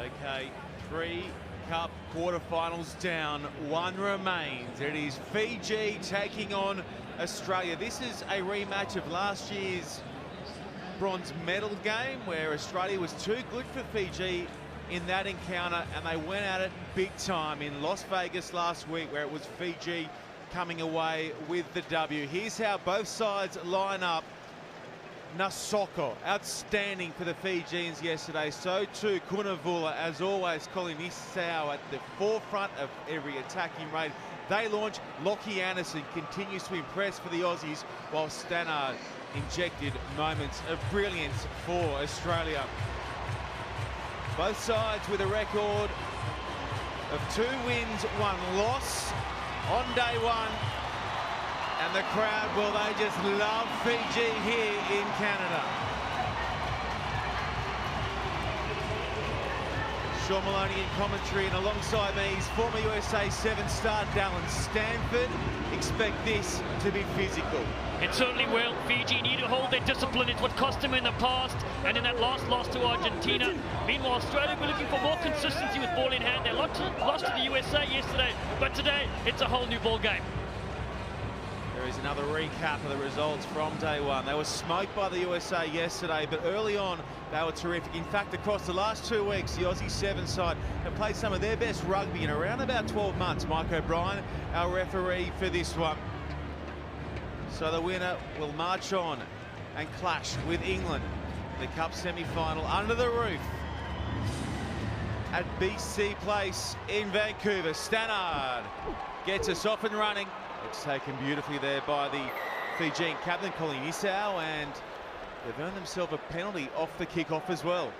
Okay, 3 Cup quarterfinals down, 1 remains. It is Fiji taking on Australia. This is a rematch of last year's bronze medal game where Australia was too good for Fiji in that encounter, and they went at it big time in Las Vegas last week, where it was Fiji coming away with the W. Here's how both sides line up. Nasoko, outstanding for the Fijians yesterday. So too Kunavula, as always. Colin Isao at the forefront of every attacking raid. They launch. Lockie Anderson continues to impress for the Aussies, while Stannard injected moments of brilliance for Australia. Both sides with a record of 2 wins, 1 loss on day 1. And the crowd, well, they just love Fiji here in Canada. Sean Maloney in commentary, and alongside me is former USA 7-star Dallin Stanford. Expect this to be physical. It certainly will. Fiji need to hold their discipline. It's what cost them in the past and in that last loss to Argentina. Meanwhile, Australia were looking for more consistency with ball in hand. They lost to the USA yesterday, but today it's a whole new ball game. There is another recap of the results from day 1. They were smoked by the USA yesterday, but early on they were terrific. In fact, across the last 2 weeks, the Aussie 7 side have played some of their best rugby in around about 12 months. Mike O'Brien, our referee for this one. So the winner will march on and clash with England in the Cup semi-final under the roof at BC Place in Vancouver. Stannard gets us off and running. It's taken beautifully there by the Fijian captain, Colin Isao, and they've earned themselves a penalty off the kick-off as well.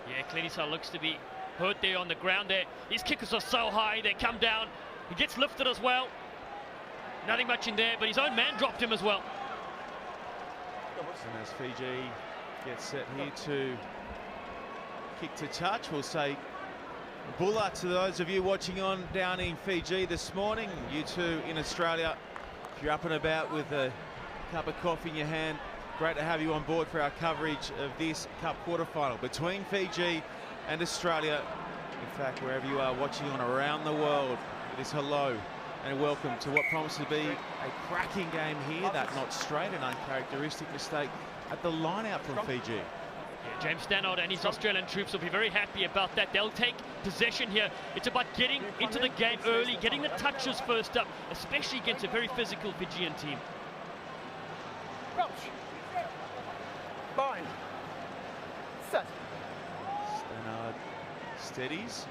Yeah, Colin Isao looks to be hurt there on the ground there. His kickers are so high, they come down. He gets lifted as well. Nothing much in there, but his own man dropped him as well. And as Fiji gets set here to kick to touch, we'll say Bulla to those of you watching on down in Fiji this morning. You too in Australia, if you're up and about with a cup of coffee in your hand, great to have you on board for our coverage of this Cup quarterfinal between Fiji and Australia. In fact, wherever you are watching on around the world, it is hello and welcome to what promises to be a cracking game here. That not straight, an uncharacteristic mistake at the line-out from Fiji. Yeah, James Stannard and his Australian troops will be very happy about that. They'll take possession here. It's about getting into the game early, getting the touches first up, especially against a very physical Fijian team. Bind. Set. Stannard steadies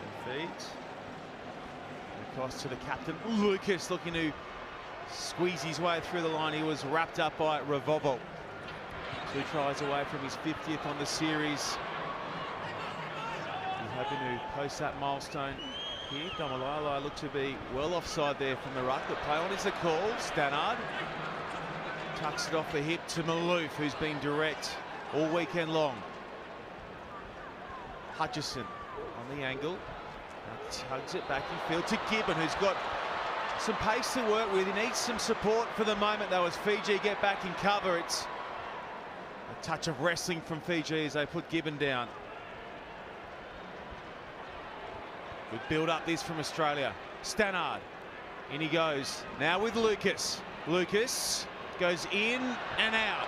and feeds. Across to the captain, Lucas, looking to squeeze his way through the line. He was wrapped up by Ravovo. 2 tries away from his 50th on the series. He's hoping to post that milestone here. Domalala looked to be well offside there from the ruck. The play on is the call. Stannard tucks it off the hip to Maloof, who's been direct all weekend long. Hutchison on the angle. Tugs it back in field to Gibbon, who's got some pace to work with. He needs some support for the moment, though, as Fiji get back in cover. It's a touch of wrestling from Fiji as they put Gibbon down. Good build up this from Australia. Stannard, in he goes. Now with Lucas. Lucas goes in and out.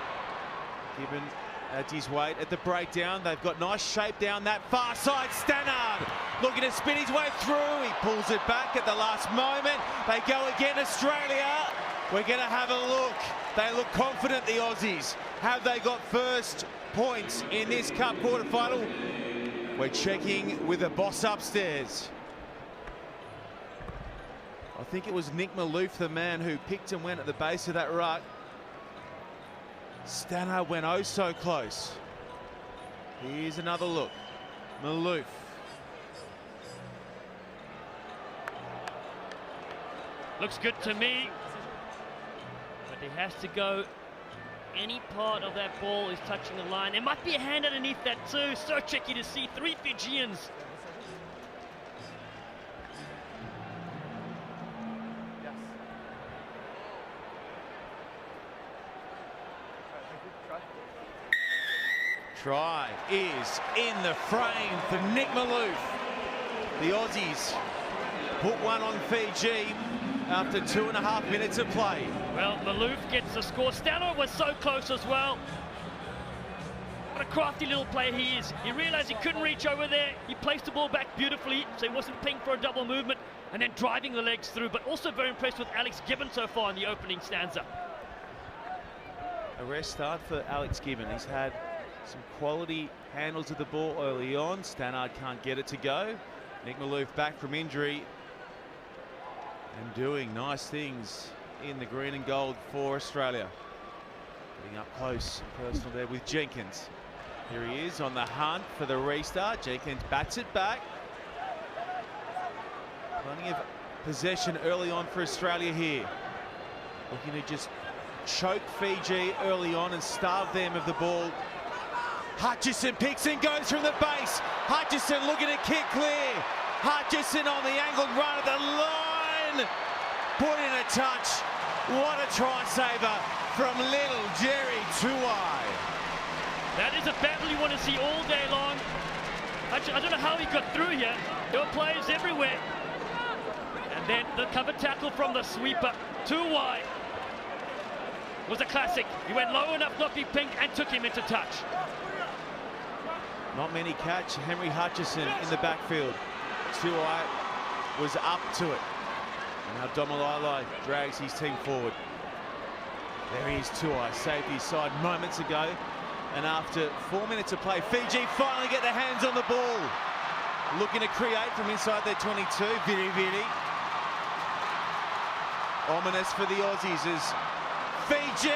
Gibbon adds his weight at the breakdown. They've got nice shape down that far side. Stannard looking to spin his way through. He pulls it back at the last moment. They go again, Australia. We're going to have a look. They look confident, the Aussies. Have they got first points in this Cup quarterfinal? We're checking with the boss upstairs. I think it was Nick Maloof, the man who picked and went at the base of that ruck. Stannard went oh so close. Here's another look. Maloof. Looks good to me. But he has to go. Any part of that ball is touching the line. There might be a hand underneath that too. So tricky to see. 3 Fijians. Try is in the frame for Nick Maloof. The Aussies put one on Fiji after 2.5 minutes of play. Well, Maloof gets the score. Stannard was so close as well. What a crafty little player he is. He realized he couldn't reach over there. He placed the ball back beautifully, so he wasn't pinged for a double movement and then driving the legs through. But also very impressed with Alex Gibbon so far in the opening stanza. A rest start for Alex Gibbon. He's had some quality handles of the ball early on. Stannard can't get it to go. Nick Maloof back from injury and doing nice things in the green and gold for Australia. Getting up close and personal there with Jenkins. Here he is on the hunt for the restart. Jenkins bats it back. Plenty of possession early on for Australia here. Looking to just choke Fiji early on and starve them of the ball. Hutchison picks and goes from the base. Hutchison looking to kick clear. Hutchison on the angled run at the line. Put in a touch. What a try saver from little Jerry Tuai. That is a battle you want to see all day long. I don't know how he got through here. There were players everywhere. And then the cover tackle from the sweeper. Tuai was a classic. He went low enough not be pinged and took him into touch. Not many catch. Henry Hutchison in the backfield. Tuai was up to it. And now Domalai drags his team forward. There he is, Tuai saved his side moments ago. And after 4 minutes of play, Fiji finally get their hands on the ball. Looking to create from inside their 22. Viri Viri. Ominous for the Aussies as Fiji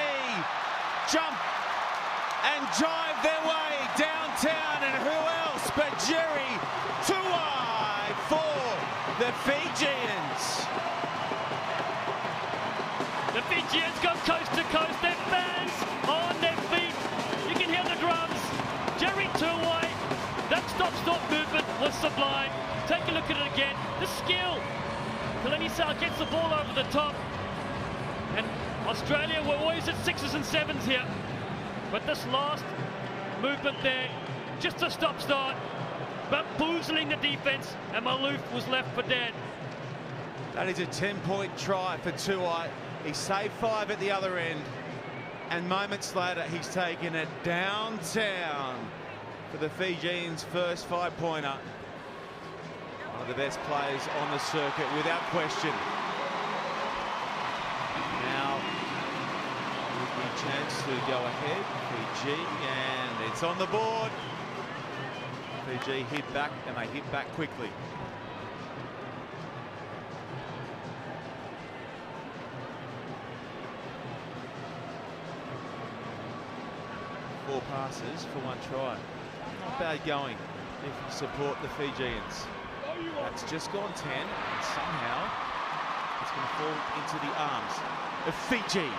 jump and drive their way downtown, and who else but Jerry Tuai for the Fijians. The Fijians go coast to coast, their fans on their feet. You can hear the drums. Jerry Tuai, that stop movement was sublime. Take a look at it again. The skill. Kaleni Sal gets the ball over the top. And Australia were always at 6s and 7s here. But this last movement there, just a stop-start, bamboozling the defense, and Maloof was left for dead. That is a 10-point try for Tuai. He saved 5 at the other end, and moments later he's taken it downtown for the Fijians' first 5-pointer. One of the best players on the circuit, without question. Now, with the chance to go ahead, Fiji, and it's on the board. Fiji hit back, and they hit back quickly. Four passes for 1 try. Not bad going if you support the Fijians. That's just gone 10, and somehow it's going to fall into the arms of Fiji.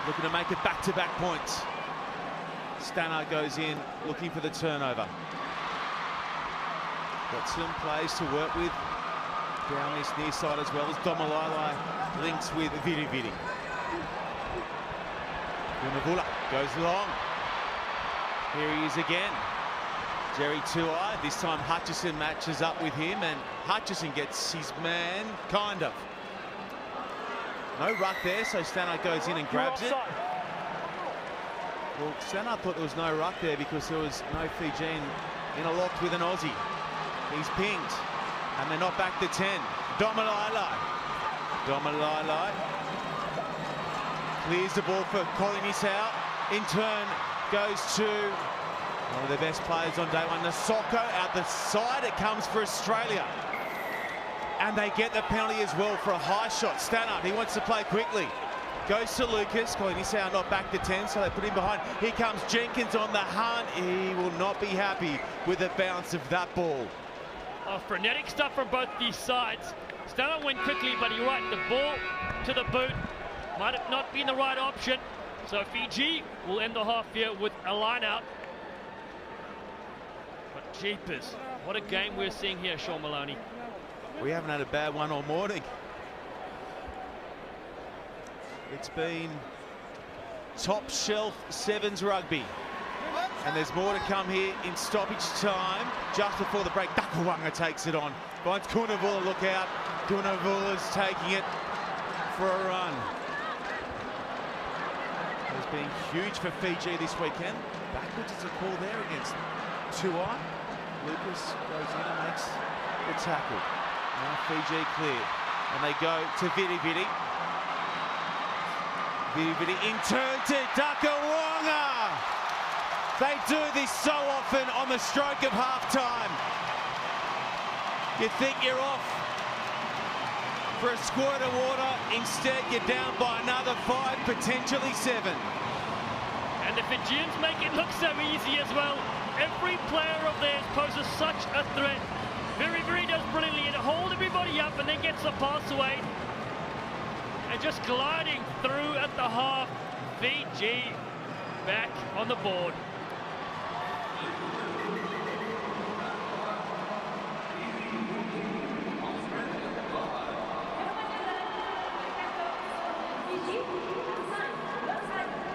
Looking to make it back-to-back points. Stannard goes in, looking for the turnover. Got some plays to work with down this near side as well as Domalai links with Viri Viri. Vunavula goes long. Here he is again. Jerry Tuai, this time Hutchison matches up with him, and Hutchison gets his man, kind of. No ruck there, so Stannard goes in and grabs it. Well, Stannard thought there was no ruck there because there was no Fijian interlocked with an Aussie. He's pinged, and they're not back to 10. Domalai clears the ball for Colin Isao. In turn, goes to one of the best players on day one, Nasoko, out the side. It comes for Australia. And they get the penalty as well for a high shot. Stannard, he wants to play quickly. Goes to Lucas. Colin Isao not back to 10, so they put him behind. Here comes Jenkins on the hunt. He will not be happy with the bounce of that ball. Oh, frenetic stuff from both these sides. Stannard went quickly, but you're right, the ball to the boot might have not been the right option. So Fiji will end the half here with a line out. But jeepers, what a game we're seeing here, Sean Maloney. We haven't had a bad one all morning. It's been top shelf sevens rugby. And there's more to come here in stoppage time. Just before the break, Dakawanga takes it on. Finds Kunavula, look out. Kunavula's taking it for a run. It's been huge for Fiji this weekend. Backwards is a call there against Tuai. Lucas goes in and makes the tackle. Now Fiji clear. And they go to Vidi Vidi. Vidi Vidi in turn to Dakawanga. They do this so often on the stroke of half-time. You think you're off for a squirt of water. Instead, you're down by another 5, potentially 7. And the Fijians make it look so easy as well. Every player of theirs poses such a threat. Very does brilliantly to hold everybody up and then gets the pass away. And just gliding through at the half. Fiji back on the board.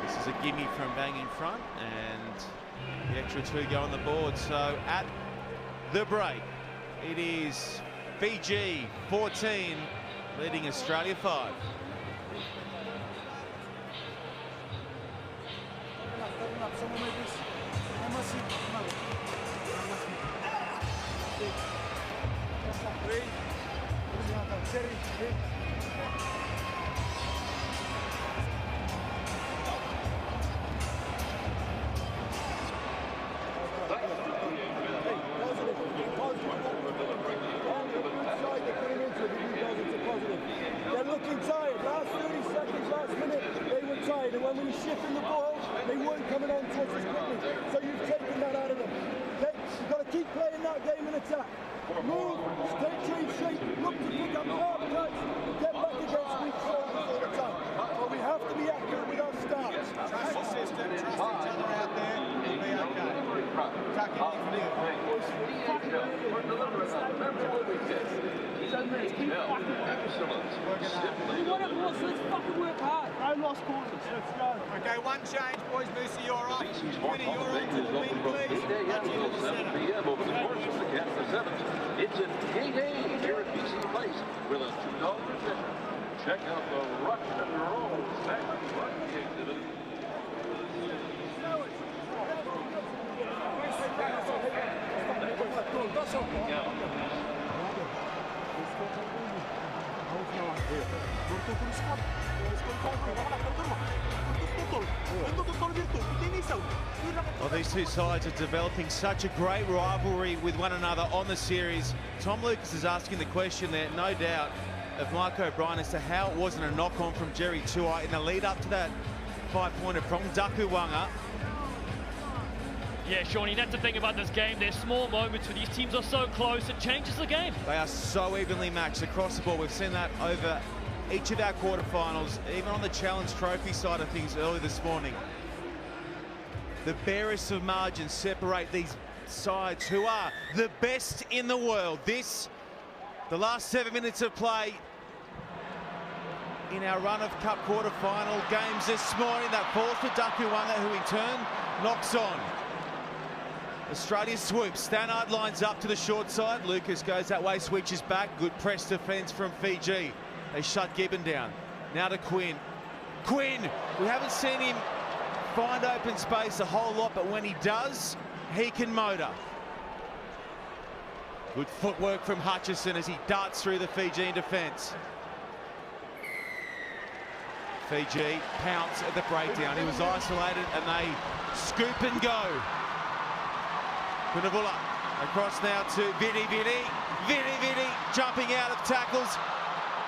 This is a gimme from bang in front, and the extra 2 go on the board. So at the break, it is Fiji 14, leading Australia 5. They're looking tired. Last 30 seconds, last minute, they were tired. And when we were shifting the ball, they weren't coming on to us as quickly. So you've taken that out of them. You've got to keep playing that game in attack. Move, stay change shape, look to pick up hard cuts, get back against weak shoulders all the time. But we have to be accurate with our starts. Trust the system, trust each other out there, and be okay. Tuck it in for We want it more, so let's fucking work hard. No lost quarters. Let's go. Okay, one change, boys. Moosey, you're off. Winnie, you're on to the wing, please. Touch into the centre. p.m. over the course of the Canada Sevens. It's a day here at BC Place with a $2 admission. Check out the rock and roll rugby exhibit. Well, these two sides are developing such a great rivalry with one another on the series. Tom Lucas is asking the question there, no doubt, of Mike O'Brien as to how it wasn't a knock-on from Jerry Tuai in the lead-up to that 5-pointer from Dakawanga. Yeah, Shawnee, that's the thing about this game. There's small moments where these teams are so close, it changes the game. They are so evenly matched across the board. We've seen that over each of our quarterfinals, even on the Challenge Trophy side of things early this morning. The barest of margins separate these sides who are the best in the world. This, the last 7 minutes of play in our run of Cup quarterfinal games this morning. That falls to Dakawanga, who in turn knocks on. Australia swoops. Stannard lines up to the short side. Lucas goes that way, switches back. Good press defence from Fiji. They shut Gibbon down. Now to Quinn. Quinn, we haven't seen him find open space a whole lot, but when he does, he can motor. Good footwork from Hutchison as he darts through the Fijian defence. Fiji pounce at the breakdown. He was isolated and they scoop and go. Kunavula across now to Vidi Vidi. Vidi Vidi jumping out of tackles.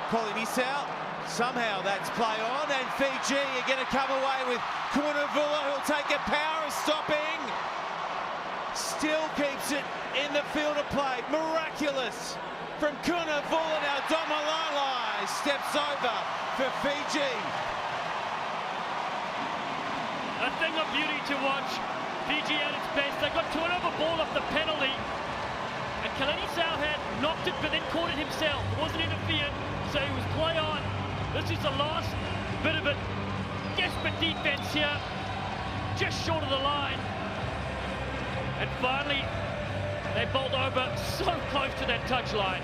Colin Isao. Somehow that's play on, and Fiji are going to come away with Kunavula, who'll take a power of stopping. Still keeps it in the field of play. Miraculous from Kunavula. Now Domalala steps over for Fiji. A thing of beauty to watch. Fiji at its best. They got turnover ball off the penalty. And Kalani Sao had knocked it, but then caught it himself. It wasn't interfered, so he was play on. This is the last bit of it. Desperate defense here. Just short of the line. And finally, they bowled over so close to that touchline.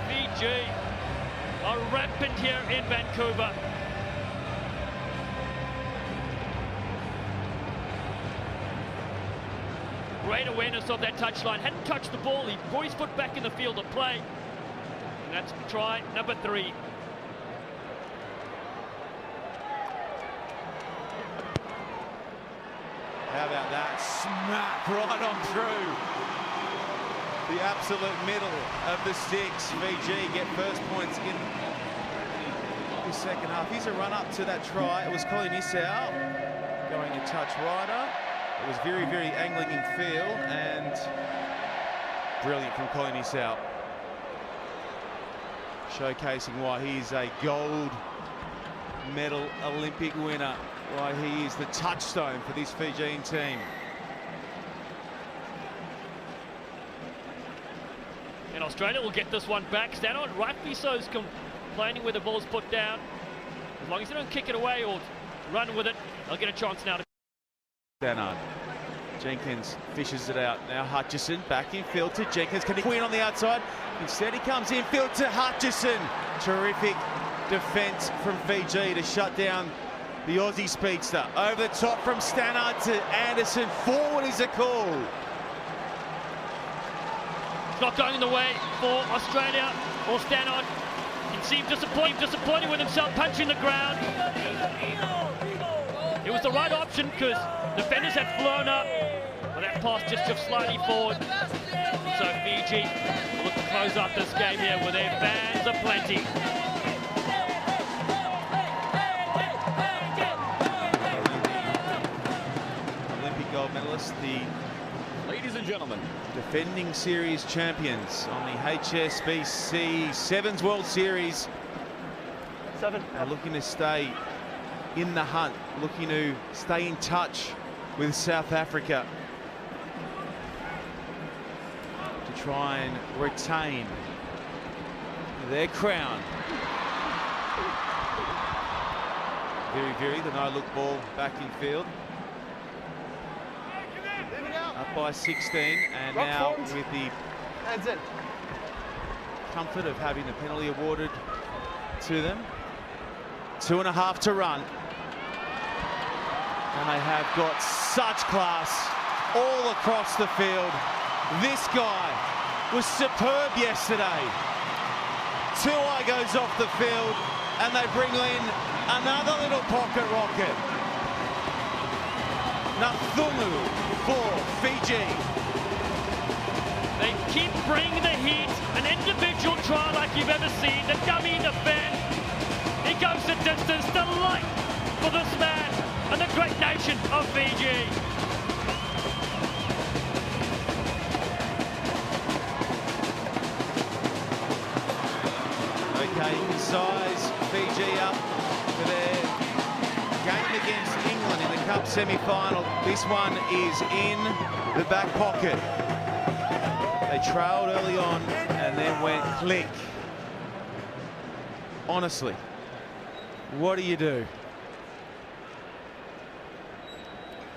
Fiji are rampant here in Vancouver. Great awareness of that touchline. Hadn't touched the ball. He brought his foot back in the field of play. And that's try number 3. How about that? Smack right on through the absolute middle of the sticks. Fiji get first points in the second half. Here's a run up to that try. It was Colin Issau going a touch wider. It was very, very angling in field and brilliant from Colin Issau. Showcasing why he's a gold medal Olympic winner, why he is the touchstone for this Fijian team. And Australia will get this one back. Stannard, rightly so, is complaining where the ball's put down. As long as they don't kick it away or run with it, they'll get a chance now to... Stannard. Jenkins fishes it out. Now Hutchison back in field to Jenkins. Can he win on the outside? Instead he comes in field to Hutchison. Terrific defence from Fiji to shut down the Aussie speedster. Over the top from Stannard to Anderson. Forward is a call. It's not going the way for Australia or Stannard. He seemed disappointed with himself, punching the ground. It was the right option because defenders had flown up, but that pass just slightly forward. So Fiji will look to close up this game here with their fans aplenty. Olympic gold medalist, the ladies and gentlemen, defending series champions on the HSBC Sevens World Series. 7. Are looking to stay in the hunt, looking to stay in touch with South Africa to try and retain their crown. Very, the no-look ball back in field. Up by 16, and now with the comfort of having the penalty awarded to them. 2.5 to run. And they have got such class all across the field. This guy was superb yesterday. Tuai goes off the field and they bring in another little pocket rocket. Nathungu for Fiji. They keep bringing the heat. An individual try like you've ever seen. The dummy in the fan. He goes the distance. Delight for this man and the great nation of Fiji. Okay, size Fiji up for their game against England in the Cup semi-final. This one is in the back pocket. They trailed early on and then went click. Honestly, what do you do?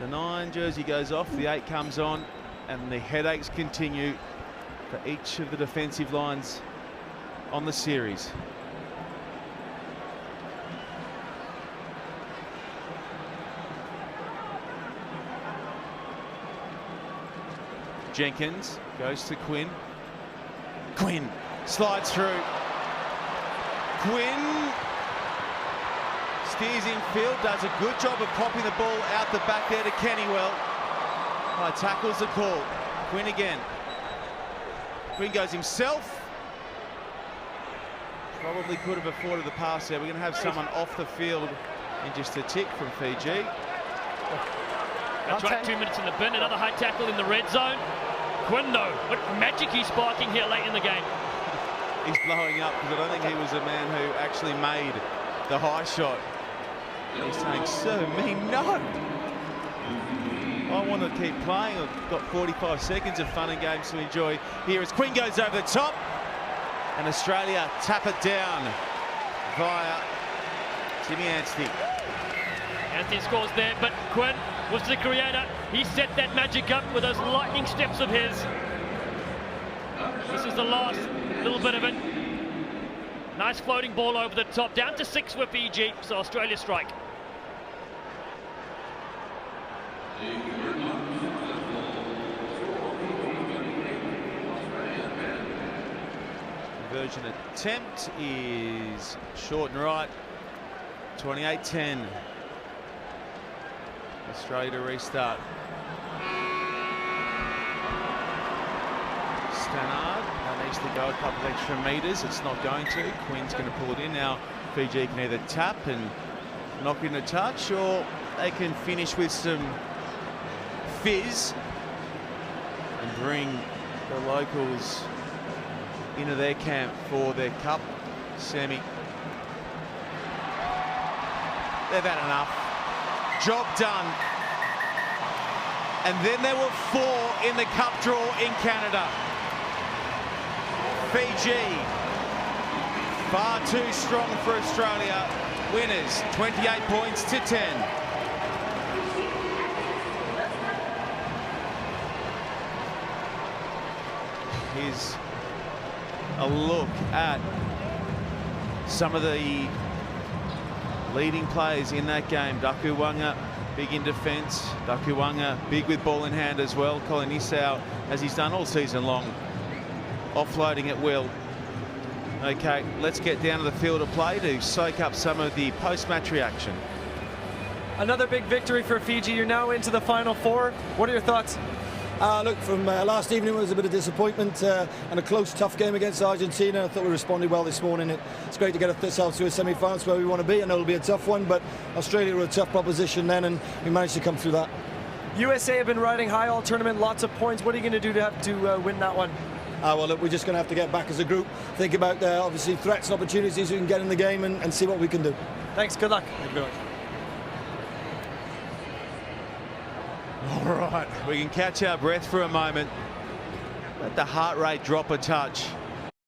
The 9 jersey goes off, the 8 comes on, and the headaches continue for each of the defensive lines on the series. Jenkins goes to Quinn. Quinn slides through. Quinn steers in field, does a good job of popping the ball out the back there to Kennywell. Tackles the call. Quinn again. Quinn goes himself. Probably could have afforded the pass there. We're going to have someone off the field in just a tick from Fiji. That's right, 2 minutes in the bin. Another high tackle in the red zone. Quinn, though, what magic he's sparking here late in the game. He's blowing up because I don't think he was a man who actually made the high shot. He's saying, sir, me no. I want to keep playing. I've got 45 seconds of fun and games to enjoy here as Quinn goes over the top. And Australia tap it down via Timmy Anstey. Anthony scores there, but Quinn was the creator. He set that magic up with those lightning steps of his. This is the last little bit of it. Nice floating ball over the top, down to 6 for Fiji, so Australia strike. Conversion attempt is short and right. 28-10. Australia to restart. Stannard now needs to go a couple extra metres. It's not going to. Quinn's going to pull it in. Now Fiji can either tap and knock in a touch, or they can finish with some fizz and bring the locals into their camp for their cup semi. They've had enough. Job done. And then there were 4 in the cup draw in Canada. Fiji, far too strong for Australia. Winners, 28 points to 10. Here's a look at some of the leading players in that game. Dakuwanga, big in defence. Dakuwanga, big with ball in hand as well. Colin Isau, as he's done all season long, offloading at will. Okay, let's get down to the field of play to soak up some of the post-match reaction. Another big victory for Fiji. You're now into the Final Four. What are your thoughts? Look, from last evening, it was a bit of disappointment and a close, tough game against Argentina. I thought we responded well this morning. It's great to get ourselves to a semi-finals where we want to be. I know it'll be a tough one, but Australia were a tough proposition then, and we managed to come through that. USA have been riding high all tournament, lots of points. What are you going to do to have to win that one? Well, look, we're just going to have to get back as a group, think about obviously threats and opportunities we can get in the game, and see what we can do. Thanks, good luck. Thank you very much. All right, we can catch our breath for a moment. Let the heart rate drop a touch.